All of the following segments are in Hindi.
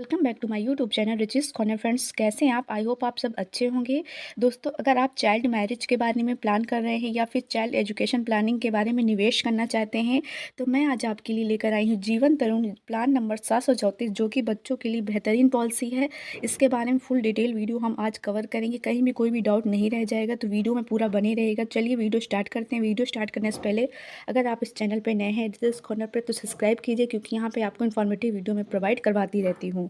Welcome back to my YouTube channel Richi's Corner. Friends, कैसे हैं आप? आई होप आप सब अच्छे होंगे। दोस्तों, अगर आप चाइल्ड मैरिज के बारे में प्लान कर रहे हैं या फिर चाइल्ड एजुकेशन प्लानिंग के बारे में निवेश करना चाहते हैं, तो मैं आज आपके लिए लेकर आई हूँ जीवन तरुण प्लान नंबर 734, जो कि बच्चों के लिए बेहतरीन पॉलिसी है। इसके बारे में फुल डिटेल वीडियो हम आज कवर करेंगे, कहीं भी कोई भी डाउट नहीं रह जाएगा, तो वीडियो में पूरा बने रहेगा। चलिए वीडियो स्टार्ट करते हैं। वीडियो स्टार्ट करने से पहले अगर आप इस चैनल पर नए हैं रिचिस कॉर्नर पर, तो सब्सक्राइब कीजिए, क्योंकि यहाँ पे आपको इन्फॉर्मेटिव वीडियो में प्रोवाइड करवाती रहती हूँ।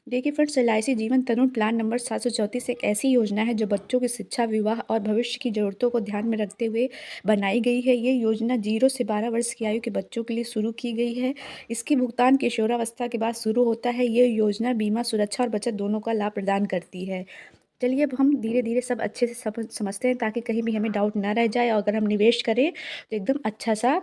देखिए फ्रेंड्स, LIC जीवन तरुण प्लान नंबर 734 एक ऐसी योजना है जो बच्चों की शिक्षा, विवाह और भविष्य की जरूरतों को ध्यान में रखते हुए बनाई गई है। ये योजना 0 से 12 वर्ष की आयु के बच्चों के लिए शुरू की गई है। इसकी भुगतान किशोरावस्था के बाद शुरू होता है। ये योजना बीमा, सुरक्षा और बचत दोनों का लाभ प्रदान करती है। चलिए अब हम धीरे धीरे सब अच्छे से सब समझते हैं, ताकि कहीं भी हमें डाउट ना रह जाए, और अगर हम निवेश करें तो एकदम अच्छा सा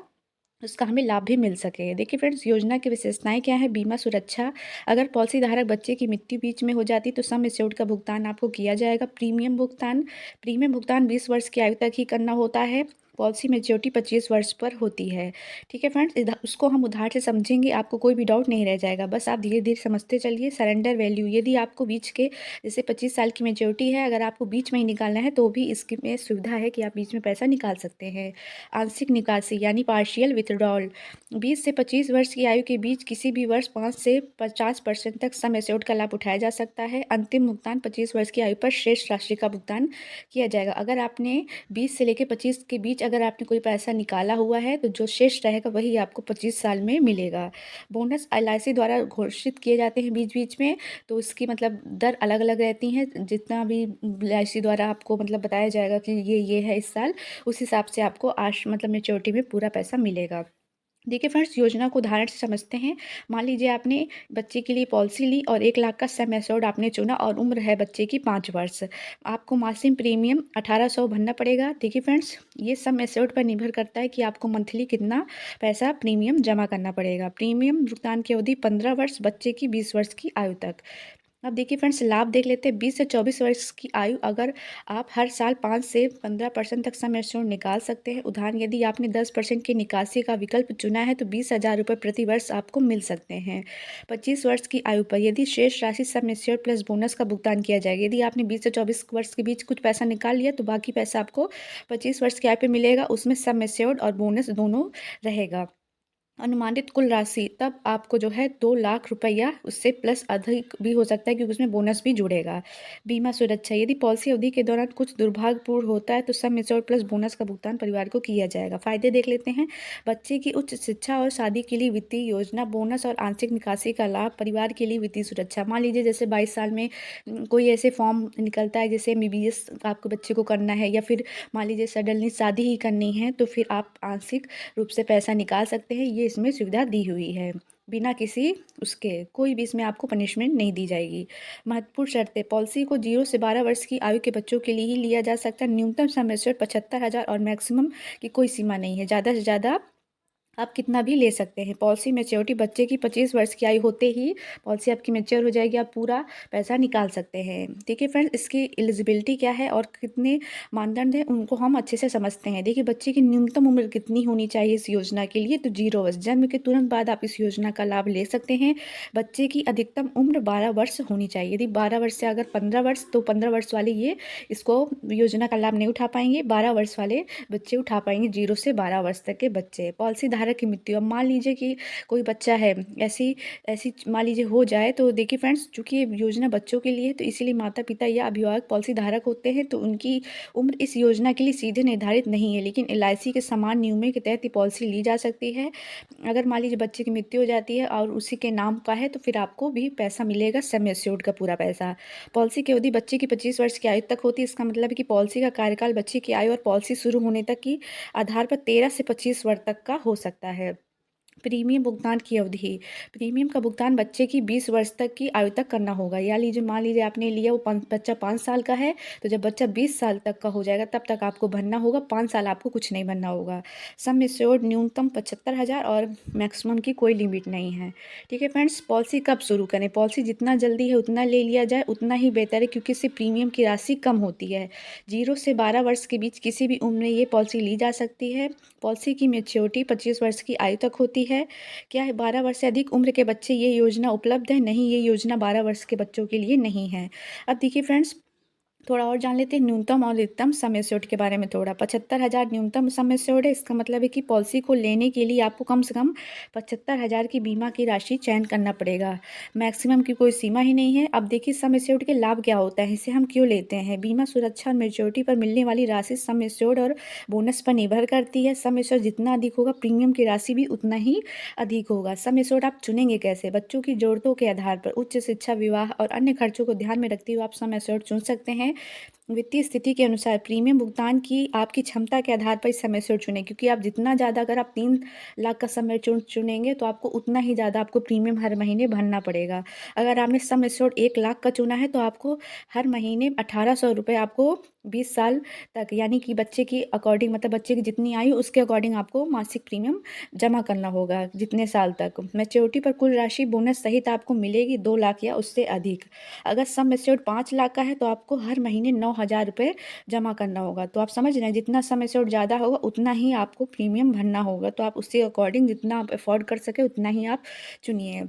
उसका हमें लाभ भी मिल सके। देखिए फ्रेंड्स, योजना की विशेषताएं क्या है। बीमा, सुरक्षा। अगर पॉलिसी धारक बच्चे की मृत्यु बीच में हो जाती तो सम एश्योर्ड का भुगतान आपको किया जाएगा। प्रीमियम भुगतान 20 वर्ष की आयु तक ही करना होता है। पॉलिसी मेच्योरिटी 25 वर्ष पर होती है। ठीक है फ्रेंड्स, उसको हम उधार से समझेंगे, आपको कोई भी डाउट नहीं रह जाएगा। बस आप धीरे धीरे समझते चलिए। सरेंडर वैल्यू, यदि आपको बीच के, जैसे 25 साल की मेच्योरिटी है, अगर आपको बीच में ही निकालना है तो भी इसमें सुविधा है कि आप बीच में पैसा निकाल सकते हैं। आंशिक निकासी यानी पार्शियल विथड्रॉल, 20 से 25 वर्ष की आयु के बीच किसी भी वर्ष 5 से 50% तक सम एश्योर्ड का लाभ उठाया जा सकता है। अंतिम भुगतान 25 वर्ष की आयु पर शेष राशि का भुगतान किया जाएगा। अगर आपने 20 से लेकर 25 के बीच अगर आपने कोई पैसा निकाला हुआ है, तो जो शेष रहेगा वही आपको 25 साल में मिलेगा। बोनस LIC द्वारा घोषित किए जाते हैं बीच बीच में, तो इसकी मतलब दर अलग अलग रहती हैं। जितना भी LIC द्वारा आपको मतलब बताया जाएगा कि ये है इस साल, उस हिसाब से आपको मतलब मेच्योरिटी में पूरा पैसा मिलेगा। देखिए फ्रेंड्स, योजना को उदाहरण से समझते हैं। मान लीजिए आपने बच्चे के लिए पॉलिसी ली और 1 लाख का सम एश्योर्ड आपने चुना, और उम्र है बच्चे की 5 वर्ष। आपको मासिक प्रीमियम 1800 भरना पड़ेगा। देखिए फ्रेंड्स, ये सम एश्योर्ड पर निर्भर करता है कि आपको मंथली कितना पैसा प्रीमियम जमा करना पड़ेगा। प्रीमियम भुगतान की अवधि 15 वर्ष, बच्चे की 20 वर्ष की आयु तक। अब देखिए फ्रेंड्स, लाभ देख लेते हैं। 20 से 24 वर्ष की आयु, अगर आप हर साल 5 से 15% तक सम एश्योर्ड निकाल सकते हैं। उदाहरण, यदि आपने 10% की निकासी का विकल्प चुना है तो 20,000 रुपये प्रति वर्ष आपको मिल सकते हैं। 25 वर्ष की आयु पर यदि शेष राशि सम एश्योर्ड प्लस बोनस का भुगतान किया जाएगा। यदि आपने 20 से 24 वर्ष के बीच कुछ पैसा निकाल लिया, तो बाकी पैसा आपको 25 वर्ष की आयु पर मिलेगा। उसमें सम एश्योर्ड और बोनस दोनों रहेगा। अनुमानित कुल राशि तब आपको जो है 2 लाख रुपया, उससे प्लस अधिक भी हो सकता है, क्योंकि उसमें बोनस भी जुड़ेगा। बीमा, सुरक्षा, यदि पॉलिसी अवधि के दौरान कुछ दुर्भाग्यपूर्ण होता है तो सम एश्योर्ड प्लस बोनस का भुगतान परिवार को किया जाएगा। फायदे देख लेते हैं। बच्चे की उच्च शिक्षा और शादी के लिए वित्तीय योजना, बोनस और आंशिक निकासी का लाभ, परिवार के लिए वित्तीय सुरक्षा। मान लीजिए जैसे 22 साल में कोई ऐसे फॉर्म निकलता है, जैसे MBBS आपको बच्चे को करना है, या फिर मान लीजिए सडनली शादी ही करनी है, तो फिर आप आंशिक रूप से पैसा निकाल सकते हैं। ये इसमें सुविधा दी हुई है, बिना किसी उसके कोई भी इसमें आपको पनिशमेंट नहीं दी जाएगी। महत्वपूर्ण शर्तें, पॉलिसी को 0 से 12 वर्ष की आयु के बच्चों के लिए ही लिया जा सकता है। न्यूनतम सम एश्योर्ड 75,000 और मैक्सिमम की कोई सीमा नहीं है। ज़्यादा से ज़्यादा आप कितना भी ले सकते हैं। पॉलिसी मैच्योरिटी, बच्चे की 25 वर्ष की आयु होते ही पॉलिसी आपकी मैच्योर हो जाएगी, आप पूरा पैसा निकाल सकते हैं। देखिए फ्रेंड्स, इसकी एलिजिबिलिटी क्या है और कितने मानदंड हैं, उनको हम अच्छे से समझते हैं। देखिए, बच्चे की न्यूनतम उम्र कितनी होनी चाहिए इस योजना के लिए, तो 0 वर्ष। जन्म के तुरंत बाद आप इस योजना का लाभ ले सकते हैं। बच्चे की अधिकतम उम्र 12 वर्ष होनी चाहिए। यदि 12 वर्ष से अगर 15 वर्ष, तो 15 वर्ष वाले ये इसको योजना का लाभ नहीं उठा पाएंगे। 12 वर्ष वाले बच्चे उठा पाएंगे, 0 से 12 वर्ष तक के बच्चे। पॉलिसी धारक की मृत्यु, अब मान लीजिए कि कोई बच्चा है, ऐसी ऐसी मान लीजिए हो जाए, तो देखिए फ्रेंड्स, चूंकि ये योजना बच्चों के लिए है, तो इसीलिए माता पिता या अभिभावक पॉलिसी धारक होते हैं, तो उनकी उम्र इस योजना के लिए सीधे निर्धारित नहीं है, लेकिन LIC के समान नियमों के तहत ये पॉलिसी ली जा सकती है। अगर मान लीजिए बच्चे की मृत्यु हो जाती है और उसी के नाम का है, तो फिर आपको भी पैसा मिलेगा, सम एश्योर्ड का पूरा पैसा। पॉलिसी की अवधि बच्चे की 25 वर्ष की आयु तक होती है। इसका मतलब है कि पॉलिसी का कार्यकाल बच्चे की आयु और पॉलिसी शुरू होने तक की आधार पर 13 से 25 वर्ष तक का हो सकता है। प्रीमियम भुगतान की अवधि, प्रीमियम का भुगतान बच्चे की 20 वर्ष तक की आयु तक करना होगा। या लीजिए, मान लीजिए आपने लिया, वो बच्चा 5 साल का है, तो जब बच्चा 20 साल तक का हो जाएगा तब तक आपको भरना होगा। 5 साल आपको कुछ नहीं भरना होगा। सम एश्योर्ड न्यूनतम 75,000 और मैक्सिमम की कोई लिमिट नहीं है। ठीक है फ्रेंड्स, पॉलिसी कब शुरू करें? पॉलिसी जितना जल्दी है उतना ले लिया जाए, उतना ही बेहतर है, क्योंकि इससे प्रीमियम की राशि कम होती है। 0 से 12 वर्ष के बीच किसी भी उम्र में ये पॉलिसी ली जा सकती है। पॉलिसी की मेच्योरिटी 25 वर्ष की आयु तक होती है। है? क्या है 12 वर्ष से अधिक उम्र के बच्चे ये योजना उपलब्ध है? नहीं, ये योजना 12 वर्ष के बच्चों के लिए नहीं है। अब देखिए फ्रेंड्स, थोड़ा और जान लेते हैं न्यूनतम और अधिकतम सम एश्योर्ड के बारे में थोड़ा। 75,000 न्यूनतम सम एश्योर्ड है। इसका मतलब है कि पॉलिसी को लेने के लिए आपको कम से कम 75,000 की बीमा की राशि चयन करना पड़ेगा। मैक्सिमम की कोई सीमा ही नहीं है। अब देखिए सम एश्योर्ड के लाभ क्या होता है, इसे हम क्यों लेते हैं? बीमा सुरक्षा और मैच्योरिटी पर मिलने वाली राशि सम एश्योर्ड और बोनस पर निर्भर करती है। सम एश्योर्ड जितना अधिक होगा, प्रीमियम की राशि भी उतना ही अधिक होगा। सम एश्योर्ड आप चुनेंगे कैसे? बच्चों की ज़रूरतों के आधार पर उच्च शिक्षा, विवाह और अन्य खर्चों को ध्यान में रखते हुए आप सम एश्योर्ड चुन सकते हैं। वित्तीय स्थिति के अनुसार प्रीमियम भुगतान की आपकी क्षमता के आधार पर इस सम एश्योर्ड चुनें, क्योंकि आप जितना ज़्यादा, अगर आप 3 लाख का सम एश्योर्ड चुनेंगे तो आपको उतना ही ज़्यादा आपको प्रीमियम हर महीने भरना पड़ेगा। अगर आपने सम एश्योर्ड 1 लाख का चुना है तो आपको हर महीने 1,800 रुपये आपको 20 साल तक, यानी कि बच्चे की अकॉर्डिंग, मतलब बच्चे की जितनी आयु उसके अकॉर्डिंग आपको मासिक प्रीमियम जमा करना होगा जितने साल तक। मैच्योरिटी पर कुल राशि बोनस सहित आपको मिलेगी 2 लाख या उससे अधिक। अगर सम एश्योर्ड 5 लाख का है तो आपको हर महीने 9,000 रुपये जमा करना होगा। तो आप समझ रहे हैं, जितना सम एश्योर्ड ज़्यादा होगा उतना ही आपको प्रीमियम भरना होगा। तो आप उसके अकॉर्डिंग जितना आप अफोर्ड कर सके उतना ही आप चुनिए।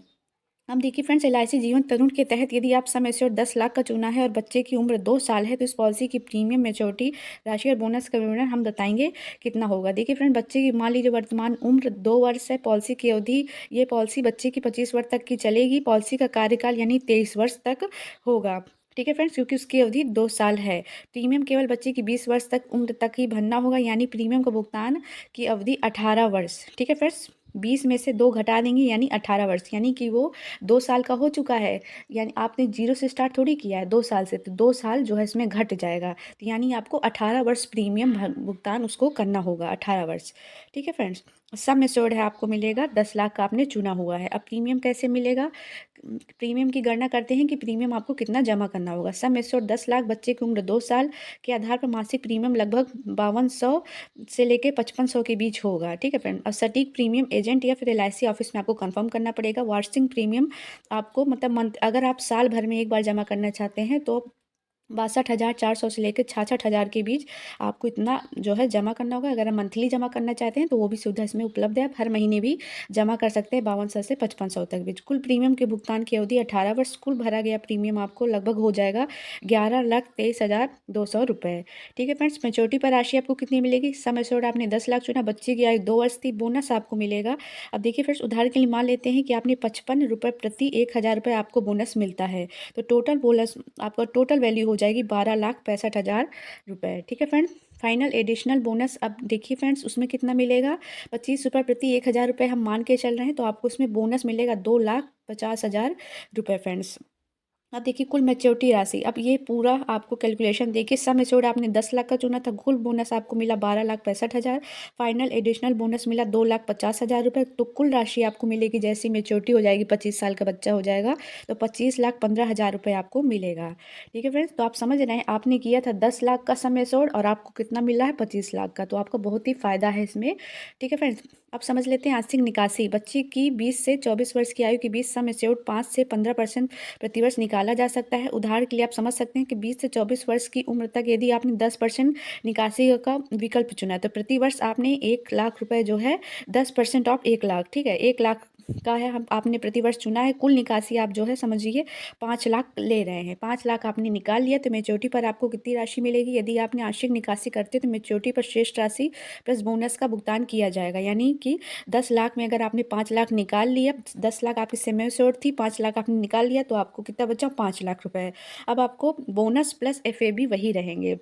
अब देखिए फ्रेंड्स, एलआईसी जीवन तरुण के तहत यदि आप सम एश्योर्ड 10 लाख का चुना है और बच्चे की उम्र 2 साल है तो इस पॉलिसी की प्रीमियम, मैच्योरिटी राशि और बोनस का विवरण हम बताएंगे कितना होगा। देखिए फ्रेंड, बच्चे की मान लीजिए वर्तमान उम्र 2 वर्ष है। पॉलिसी की अवधि, ये पॉलिसी बच्चे की 25 वर्ष तक की चलेगी। पॉलिसी का कार्यकाल यानी 23 वर्ष तक होगा। ठीक है फ्रेंड्स, क्योंकि उसकी अवधि 2 साल है। प्रीमियम केवल बच्चे की 20 वर्ष तक उम्र तक ही भरना होगा, यानी प्रीमियम का भुगतान की अवधि 18 वर्ष। ठीक है फ्रेंड्स, 20 में से 2 घटा देंगे यानी 18 वर्ष, यानी कि वो 2 साल का हो चुका है। यानी आपने 0 से स्टार्ट थोड़ी किया है, 2 साल से, तो 2 साल जो है इसमें घट जाएगा। तो यानी आपको 18 वर्ष प्रीमियम भुगतान उसको करना होगा, 18 वर्ष। ठीक है फ्रेंड्स, सम एश्योर्ड है आपको मिलेगा 10 लाख का आपने चुना हुआ है। अब प्रीमियम कैसे मिलेगा? प्रीमियम की गणना करते हैं कि प्रीमियम आपको कितना जमा करना होगा। सम एश्योर्ड 10 लाख, बच्चे की उम्र 2 साल के आधार पर मासिक प्रीमियम लगभग 5200 से लेके 5500 के बीच होगा। ठीक है फ्रेंड, और सटीक प्रीमियम एजेंट या फिर एलआईसी ऑफिस में आपको कंफर्म करना पड़ेगा। वार्षिक प्रीमियम आपको, मतलब मंथ, अगर आप साल भर में एक बार जमा करना चाहते हैं तो 62,400 से लेकर 66,000 के बीच आपको इतना जो है जमा करना होगा। अगर आप मंथली जमा करना चाहते हैं तो वो भी सुविधा इसमें उपलब्ध है। आप हर महीने भी जमा कर सकते हैं 5200 से 5500 तक बीच। कुल प्रीमियम के भुगतान की अवधि 18 वर्ष। कुल भरा गया प्रीमियम आपको लगभग हो जाएगा 11,23,200 रुपये। ठीक है फ्रेंड्स, मैच्योरिटी पर राशि आपको कितनी मिलेगी? सम एश्योर्ड आपने 10 लाख चुना, बच्चे की आयु 2 वर्ष थी, बोनस आपको मिलेगा। अब देखिए फ्रेंड्स, उदाहरण के लिए मान लेते हैं कि आपने 55 रुपये प्रति 1,000 रुपये आपको बोनस मिलता है, तो टोटल बोनस आपका टोटल वैल्यू हो जाएगी 12,65,000 रुपये। ठीक है फ्रेंड, फाइनल एडिशनल बोनस अब देखिए फ्रेंड्स, उसमें कितना मिलेगा? 25 रुपये प्रति 1,000 रुपये हम मान के चल रहे हैं, तो आपको उसमें बोनस मिलेगा 2,50,000 रुपये फ्रेंड्स। अब देखिए कुल मैच्योरिटी राशि, अब ये पूरा आपको कैलकुलेशन देखिए। सम एश्योर्ड आपने 10 लाख का चुना था, कुल बोनस आपको मिला 12,65,000। फाइनल एडिशनल बोनस मिला 2,50,000 रुपये। तो कुल राशि आपको मिलेगी, जैसी मैच्योरिटी हो जाएगी, 25 साल का बच्चा हो जाएगा तो 25,15,000 रुपये आपको मिलेगा। ठीक है फ्रेंड्स, तो आप समझ रहे हैं, आपने किया था 10 लाख का सम एश्योर्ड और आपको कितना मिला है? 25 लाख का। तो आपका बहुत ही फ़ायदा है इसमें। ठीक है फ्रेंड्स, अब समझ लेते हैं आंशिक निकासी। बच्चे की 20 से 24 वर्ष की आयु के बीच सम एश्योर्ड 5 से 15% प्रतिवर्ष निकाला जा सकता है। उदाहरण के लिए आप समझ सकते हैं कि 20 से 24 वर्ष की उम्र तक यदि आपने 10% निकासी का विकल्प चुना है तो प्रतिवर्ष आपने 1 लाख रुपए जो है 10% ऑफ 1 लाख, ठीक है, 1 लाख का है, हम आपने प्रतिवर्ष चुना है। कुल निकासी आप जो है समझिए 5 लाख ले रहे हैं। 5 लाख आपने निकाल लिया तो मैच्योरिटी पर आपको कितनी राशि मिलेगी? यदि आपने आंशिक निकासी करते तो मैच्योरिटी पर शेष राशि प्लस बोनस का भुगतान किया जाएगा। यानी कि 10 लाख में अगर आपने 5 लाख निकाल लिया, 10 लाख आपकी सेमी एश्योर्ड थी, 5 लाख आपने निकाल लिया, तो आपको कितना बचा? 5 लाख रुपए। अब आपको बोनस प्लस एफए वही रहेंगे।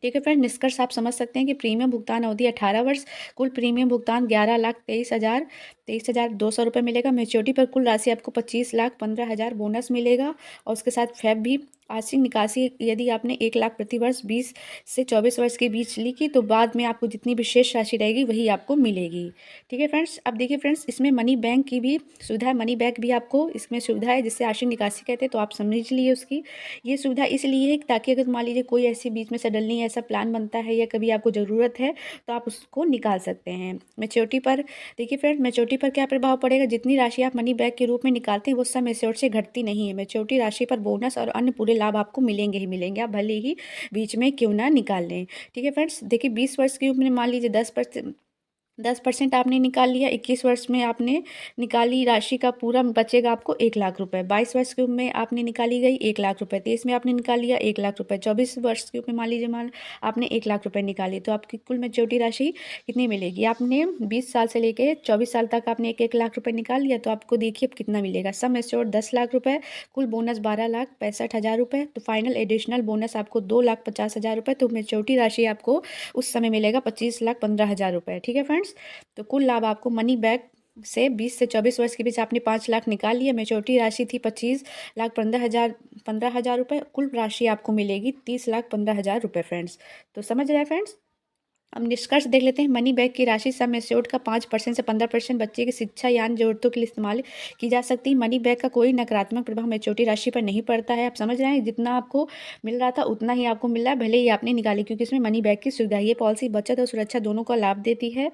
ठीक है फ्रेंड, निष्कर्ष आप समझ सकते हैं कि प्रीमियम भुगतान अवधि 18 वर्ष, कुल प्रीमियम भुगतान 11,23,200 रुपये मिलेगा। मैच्योरिटी पर कुल राशि आपको 25,15,000 बोनस मिलेगा और उसके साथ फैब भी। आंशिक निकासी यदि आपने 1 लाख प्रति वर्ष 20 से 24 वर्ष के बीच ली की तो बाद में आपको जितनी भी शेष राशि रहेगी वही आपको मिलेगी। ठीक है फ्रेंड्स, अब देखिए फ्रेंड्स, इसमें मनी बैंक की भी सुविधा है। मनी बैंक भी आपको इसमें सुविधा है, जिससे आंशिक निकासी कहते हैं, तो आप समझ लिए उसकी। ये सुविधा इसलिए है ताकि अगर मान लीजिए कोई ऐसी बीच में सडनली ऐसा प्लान बनता है या कभी आपको ज़रूरत है तो आप उसको निकाल सकते हैं। मैच्योरिटी पर देखिए फ्रेंड, मैच्योरिटी पर क्या प्रभाव पड़ेगा? जितनी राशि आप मनी बैक के रूप में निकालते हैं वो सब मैच्योर से घटती नहीं है। मैच्योरिटी राशि पर बोनस और अन्य पूरे लाभ आपको मिलेंगे ही मिलेंगे, आप भले ही बीच में क्यों ना निकाल लें। ठीक है फ्रेंड्स, देखिए 20 वर्ष की उम्र में मान लीजिए 10% आपने निकाल लिया, 21 वर्ष में आपने निकाली राशि का पूरा बचेगा आपको 1 लाख रुपए। 22 वर्ष की उम्र में आपने निकाली गई 1 लाख रुपए। 23 में आपने निकाल लिया 1 लाख रुपए। 24 वर्ष की उम्र में मान लीजिए आपने 1 लाख रुपए निकाली, तो आपकी कुल मेच्योरिटी राशि कितनी मिलेगी? आपने 20 साल से लेके 24 साल तक आपने 1-1 लाख रुपए निकाल लिया, तो आपको देखिए अब कितना मिलेगा। सम एश्योर्ड 10 लाख रुपए, कुल बोनस 12,65,000 रुपए, तो फाइनल एडिशनल बोनस आपको 2,50,000 रुपए, तो मेच्योरिटी राशि आपको उस समय मिलेगा 25,15,000 रुपए। ठीक है फ्रेंड्स, तो कुल लाभ आपको मनी बैक से 20 से 24 वर्ष के बीच आपने 5 लाख निकाल लिया, मेच्योरिटी राशि थी 25,15,000 रुपये, कुल राशि आपको मिलेगी 30,15,000 रुपये फ्रेंड्स। तो समझ रहे हैं फ्रेंड्स। अब निष्कर्ष देख लेते हैं। मनी बैक की राशि सम एश्योर्ड का 5% से 15% बच्चे की शिक्षा या अन्य जरूरतों के लिए इस्तेमाल की जा सकती है। मनी बैक का कोई नकारात्मक प्रभाव मेच्योरिटी राशि पर नहीं पड़ता है। आप समझ रहे हैं, जितना आपको मिल रहा था उतना ही आपको मिल रहा है, भले ही आपने निकाली, क्योंकि इसमें मनी बैक की सुविधा है। ये पॉलिसी बचत और सुरक्षा दोनों का लाभ देती है।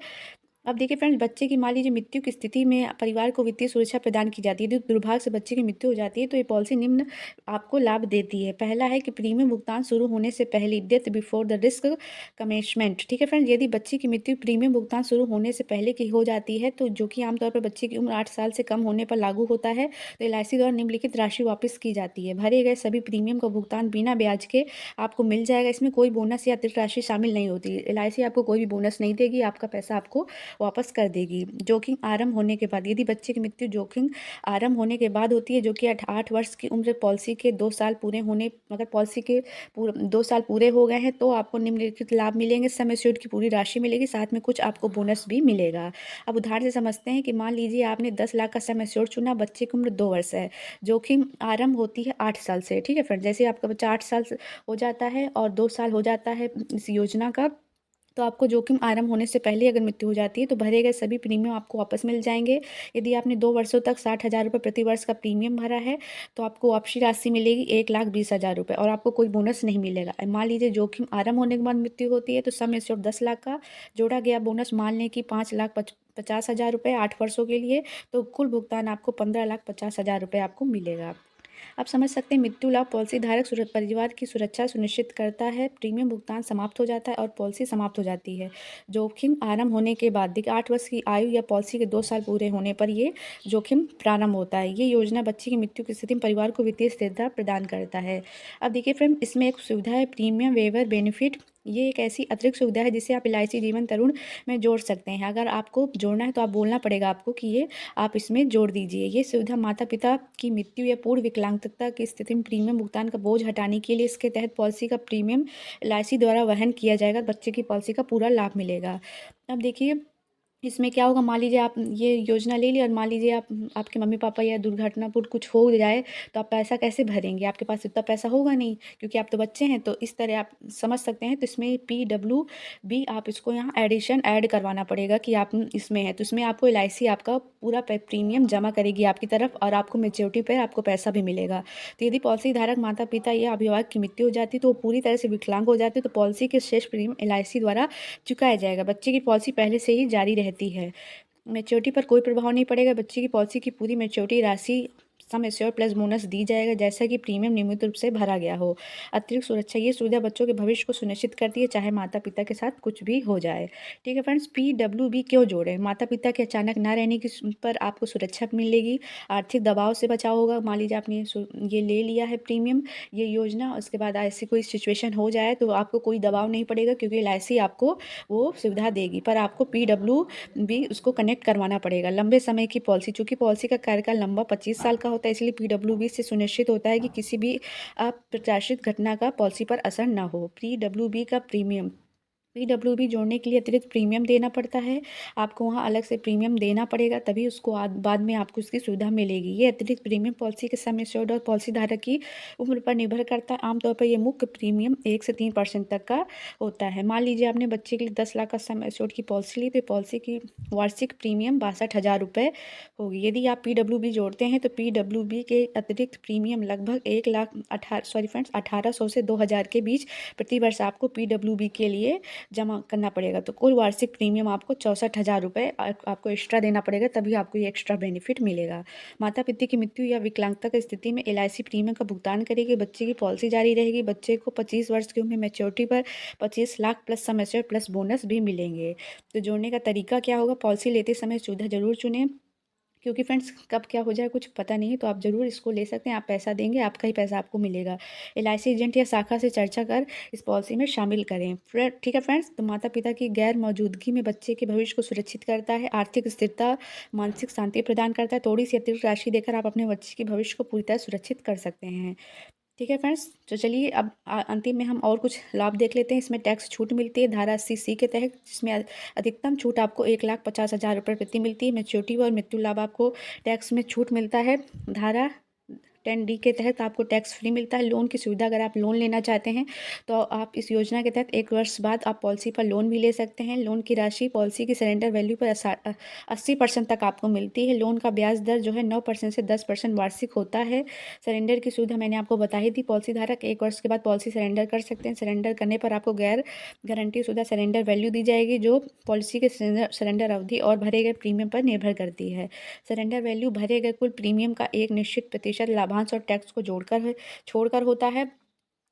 अब देखिए फ्रेंड्स, बच्चे की मान लीजिए मृत्यु की स्थिति में परिवार को वित्तीय सुरक्षा प्रदान की जाती है। यदि दुर्भाग्य से बच्चे की मृत्यु हो जाती है तो ये पॉलिसी निम्न आपको लाभ देती है। पहला है कि प्रीमियम भुगतान शुरू होने से पहले, death before the risk commencement. ठीक है फ्रेंड्स, यदि बच्चे की मृत्यु प्रीमियम भुगतान शुरू होने से पहले की हो जाती है, तो जो कि आमतौर पर बच्चे की उम्र 8 साल से कम होने पर लागू होता है, तो LIC द्वारा निम्नलिखित राशि वापस की जाती है। भरे गए सभी प्रीमियम का भुगतान बिना ब्याज के आपको मिल जाएगा। इसमें कोई बोनस या अतिरिक्त राशि शामिल नहीं होती। LIC आपको कोई भी बोनस नहीं देगी, आपका पैसा आपको वापस कर देगी। जोखिम आरंभ होने के बाद, यदि बच्चे की मृत्यु जोखिम आरंभ होने के बाद होती है, जो कि 8 वर्ष की उम्र पॉलिसी के 2 साल पूरे होने, अगर पॉलिसी के 2 साल पूरे हो गए हैं, तो आपको निम्नलिखित लाभ मिलेंगे। सम एश्योर्ड की पूरी राशि मिलेगी, साथ में कुछ आपको बोनस भी मिलेगा। अब उदाहरण से समझते हैं कि मान लीजिए आपने 10 लाख का सम एश्योर्ड चुना, बच्चे की उम्र 2 वर्ष है, जोखिम आरंभ होती है 8 साल से। ठीक है फ्रेंड, जैसे आपका बच्चा 8 साल हो जाता है और 2 साल हो जाता है इस योजना का, तो आपको जोखिम आरंभ होने से पहले अगर मृत्यु हो जाती है तो भरे गए सभी प्रीमियम आपको वापस मिल जाएंगे। यदि आपने 2 वर्षों तक 60,000 रुपये प्रति वर्ष का प्रीमियम भरा है, तो आपको वापसी राशि मिलेगी 1,20,000 रुपये, और आपको कोई बोनस नहीं मिलेगा। मान लीजिए जोखिम आरंभ होने के बाद मृत्यु होती है, तो सम एश्योर्ड 10 लाख का जोड़ा गया बोनस मान लें कि 5,50,000 रुपये 8 वर्षों के लिए, तो कुल भुगतान आपको 15,50,000 रुपये आपको मिलेगा। आप समझ सकते हैं, मृत्यु लाभ पॉलिसी धारक परिवार की सुरक्षा सुनिश्चित करता है। प्रीमियम भुगतान समाप्त हो जाता है और पॉलिसी समाप्त हो जाती है। जोखिम आरंभ होने के बाद, देखिए 8 वर्ष की आयु या पॉलिसी के 2 साल पूरे होने पर ये जोखिम प्रारंभ होता है। ये योजना बच्चे की मृत्यु की स्थिति में परिवार को वित्तीय स्थिरता प्रदान करता है। अब देखिए फ्रेंड, इसमें एक सुविधा है प्रीमियम वेवर बेनिफिट। ये एक ऐसी अतिरिक्त सुविधा है जिसे आप LIC जीवन तरुण में जोड़ सकते हैं। अगर आपको जोड़ना है तो आप बोलना पड़ेगा आपको कि ये आप इसमें जोड़ दीजिए। ये सुविधा माता पिता की मृत्यु या पूर्ण विकलांगता की स्थिति में प्रीमियम भुगतान का बोझ हटाने के लिए, इसके तहत पॉलिसी का प्रीमियम LIC द्वारा वहन किया जाएगा। बच्चे की पॉलिसी का पूरा लाभ मिलेगा। अब देखिए इसमें क्या होगा, मान लीजिए आप ये योजना ले ली और मान लीजिए आपके मम्मी पापा या दुर्घटनापूर्ण कुछ हो जाए, तो आप पैसा कैसे भरेंगे? आपके पास इतना पैसा होगा नहीं, क्योंकि आप तो बच्चे हैं। तो इस तरह आप समझ सकते हैं। तो इसमें PWB आप इसको यहाँ एडिशन ऐड करवाना पड़ेगा कि आप इसमें है, तो इसमें आपको LIC आपका पूरा प्रीमियम जमा करेगी आपकी तरफ, और आपको मेच्योरिटी पर आपको पैसा भी मिलेगा। तो यदि पॉलिसी धारक माता पिता या अभिभावक की मृत्यु हो जाती है, तो वो पूरी तरह से विकलांग हो जाते हैं, तो पॉलिसी के शेष प्रीमियम LIC द्वारा चुकाया जाएगा। बच्चे की पॉलिसी पहले से ही जारी रहती है। मैच्योरिटी पर कोई प्रभाव नहीं पड़ेगा। बच्चे की पॉलिसी की पूरी मैच्योरिटी राशि सम एश्योर्ड प्लस बोनस दी जाएगा, जैसा कि प्रीमियम नियमित रूप से भरा गया हो। अतिरिक्त सुरक्षा, ये सुविधा बच्चों के भविष्य को सुनिश्चित करती है, चाहे माता पिता के साथ कुछ भी हो जाए। ठीक है फ्रेंड्स, PWB क्यों जोड़े? माता पिता के अचानक ना रहने की पर आपको सुरक्षा मिलेगी, आर्थिक दबाव से बचाव होगा। मान लीजिए आपने ये ले लिया है प्रीमियम, ये योजना, उसके बाद ऐसी कोई सिचुएशन हो जाए तो आपको कोई दबाव नहीं पड़ेगा, क्योंकि LIC आपको वो सुविधा देगी। पर आपको PWB उसको कनेक्ट करवाना पड़ेगा। लंबे समय की पॉलिसी, चूँकि पॉलिसी का कार्यकाल लंबा 25 साल का होता है, इसलिए PWB से सुनिश्चित होता है कि किसी भी अप्रत्याशित घटना का पॉलिसी पर असर ना हो। PWB का प्रीमियम, PWB जोड़ने के लिए अतिरिक्त प्रीमियम देना पड़ता है। आपको वहाँ अलग से प्रीमियम देना पड़ेगा, तभी उसको बाद में आपको उसकी सुविधा मिलेगी। ये अतिरिक्त प्रीमियम पॉलिसी के सम एश्योर्ड और पॉलिसी धारक की उम्र पर निर्भर करता है। आमतौर पर ये मुख्य प्रीमियम 1 से 3% तक का होता है। मान लीजिए आपने बच्चे के लिए 10 लाख का सम एश्योर्ड की पॉलिसी ली, तो पॉलिसी की वार्षिक प्रीमियम 62,000 रुपये होगी। यदि आप PWB जोड़ते हैं तो PWB के अतिरिक्त प्रीमियम लगभग 1,18,000 से 2,000 के बीच प्रति वर्ष आपको PWB के लिए जमा करना पड़ेगा। तो कुल वार्षिक प्रीमियम आपको 64,000 रुपये आपको एक्स्ट्रा देना पड़ेगा, तभी आपको ये एक्स्ट्रा बेनिफिट मिलेगा। माता पिता की मृत्यु या विकलांगता की स्थिति में LIC प्रीमियम का भुगतान करेगी। बच्चे की पॉलिसी जारी रहेगी। बच्चे को 25 वर्ष की उम्र में मैच्योरिटी पर 25 lakh plus sum assured plus bonus भी मिलेंगे। तो जोड़ने का तरीका क्या होगा? पॉलिसी लेते समय सुविधा जरूर चुनें, क्योंकि फ्रेंड्स कब क्या हो जाए कुछ पता नहीं है। तो आप ज़रूर इसको ले सकते हैं। आप पैसा देंगे, आपका ही पैसा आपको मिलेगा। LIC एजेंट या शाखा से चर्चा कर इस पॉलिसी में शामिल करें। ठीक है फ्रेंड्स। तो माता पिता की गैर मौजूदगी में बच्चे के भविष्य को सुरक्षित करता है, आर्थिक स्थिरता, मानसिक शांति प्रदान करता है। थोड़ी सी अतिरिक्त राशि देकर आप अपने बच्चे के भविष्य को पूरी तरह सुरक्षित कर सकते हैं। ठीक है फ्रेंड्स। तो चलिए अब अंतिम में हम और कुछ लाभ देख लेते हैं। इसमें टैक्स छूट मिलती है धारा 80C के तहत, जिसमें अधिकतम छूट आपको 1,50,000 रुपये प्रति मिलती है। मैच्योरिटी और मृत्यु लाभ आपको टैक्स में छूट मिलता है। धारा 10D के तहत आपको टैक्स फ्री मिलता है। लोन की सुविधा, अगर आप लोन लेना चाहते हैं तो आप इस योजना के तहत 1 वर्ष बाद आप पॉलिसी पर लोन भी ले सकते हैं। लोन की राशि पॉलिसी की सरेंडर वैल्यू पर 80% तक आपको मिलती है। लोन का ब्याज दर जो है 9% से 10% वार्षिक होता है। सरेंडर की सुविधा मैंने आपको बता ही दी। पॉलिसी धारक 1 वर्ष के बाद पॉलिसी सरेंडर कर सकते हैं। सरेंडर करने पर आपको गैर गारंटी सुविधा सरेंडर वैल्यू दी जाएगी, जो पॉलिसी के सरेंडर अवधि और भरे गए प्रीमियम पर निर्भर करती है। सरेंडर वैल्यू भरे गए कुल प्रीमियम का एक निश्चित प्रतिशत लाभांश और टैक्स को छोड़कर होता है।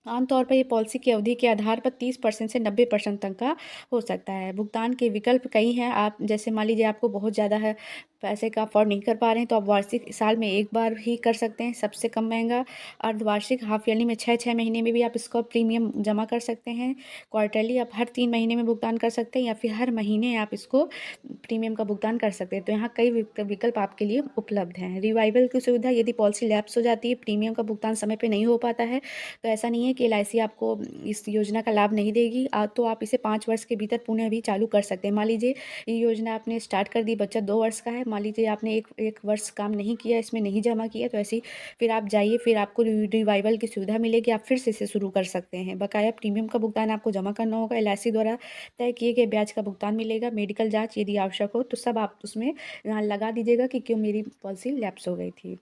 आमतौर पर ये पॉलिसी की अवधि के आधार पर 30% से 90% तक का हो सकता है। भुगतान के विकल्प कई हैं। आप जैसे मान लीजिए आपको बहुत ज़्यादा है पैसे का अफोर्ड नहीं कर पा रहे हैं, तो आप वार्षिक साल में एक बार ही कर सकते हैं, सबसे कम महंगा। अर्धवार्षिक हाफ ईयरली में 6-6 महीने में भी आप इसका प्रीमियम जमा कर सकते हैं। क्वार्टरली आप हर 3 महीने में भुगतान कर सकते हैं, या फिर हर महीने आप इसको प्रीमियम का भुगतान कर सकते हैं। तो यहाँ कई विकल्प आपके लिए उपलब्ध हैं। रिवाइवल की सुविधा, यदि पॉलिसी लैप्स हो जाती है, प्रीमियम का भुगतान समय पर नहीं हो पाता है, तो ऐसा नहीं है कि LIC आपको इस योजना का लाभ नहीं देगी। तो आप इसे 5 वर्ष के भीतर पुनः भी चालू कर सकते हैं। मान लीजिए ये योजना आपने स्टार्ट कर दी, बच्चा 2 वर्ष का है, मान लीजिए आपने एक वर्ष काम नहीं किया, इसमें नहीं जमा किया, तो ऐसी फिर आप जाइए, फिर आपको रिवाइवल की सुविधा मिलेगी, आप फिर से इसे शुरू कर सकते हैं। बकाया प्रीमियम का भुगतान आपको जमा करना होगा। LIC द्वारा तय किए गए ब्याज का भुगतान मिलेगा। मेडिकल जाँच यदि आवश्यक हो तो सब आप उसमें लगा दीजिएगा कि क्यों मेरी पॉलिसी लैप्स हो गई थी।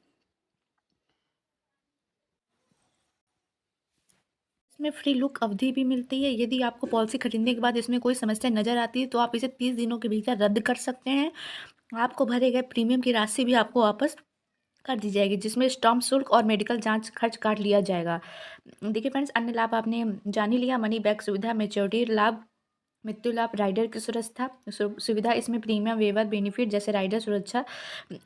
इसमें फ्री लुक अवधि भी मिलती है। यदि आपको पॉलिसी खरीदने के बाद इसमें कोई समस्या नज़र आती है, तो आप इसे 30 दिनों के भीतर रद्द कर सकते हैं। आपको भरे गए प्रीमियम की राशि भी आपको वापस कर दी जाएगी, जिसमें स्टॉम्प शुल्क और मेडिकल जांच खर्च काट लिया जाएगा। देखिए फ्रेंड्स, अन्य लाभ आपने जान ही लिया। मनी बैक सुविधा, मैच्योरिटी लाभ, मृत्यु लाभ, राइडर की सुरक्षा सुविधा। इसमें प्रीमियम वेवर बेनिफिट जैसे राइडर सुरक्षा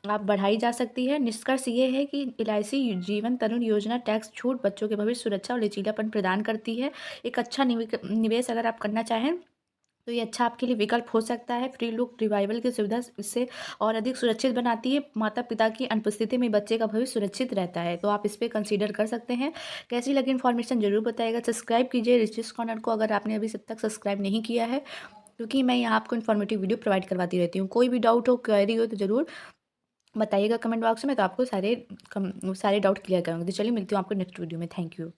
आप बढ़ाई जा सकती है। निष्कर्ष ये है कि LIC जीवन तरुण योजना टैक्स छूट, बच्चों के भविष्य सुरक्षा और लचीलापन प्रदान करती है। एक अच्छा निवेश अगर आप करना चाहें तो ये अच्छा आपके लिए विकल्प हो सकता है। फ्री लुक रिवाइवल की सुविधा इससे और अधिक सुरक्षित बनाती है। माता पिता की अनुपस्थिति में बच्चे का भविष्य सुरक्षित रहता है, तो आप इस पर कंसीडर कर सकते हैं। कैसी लगी इन्फॉर्मेशन जरूर बताइएगा। सब्सक्राइब कीजिए रिचेस कॉर्नर को अगर आपने अभी सब तक सब्सक्राइब नहीं किया है, क्योंकि मैं यहाँ आपको इन्फॉर्मेटिव वीडियो प्रोवाइड करवाती रहती हूँ। कोई भी डाउट हो, क्वेरी हो तो ज़रूर बताइएगा कमेंट बॉक्स में, तो आपको सारे डाउट क्लियर करूँगी। तो चलिए मिलती हूँ आपको नेक्स्ट वीडियो में। Thank you.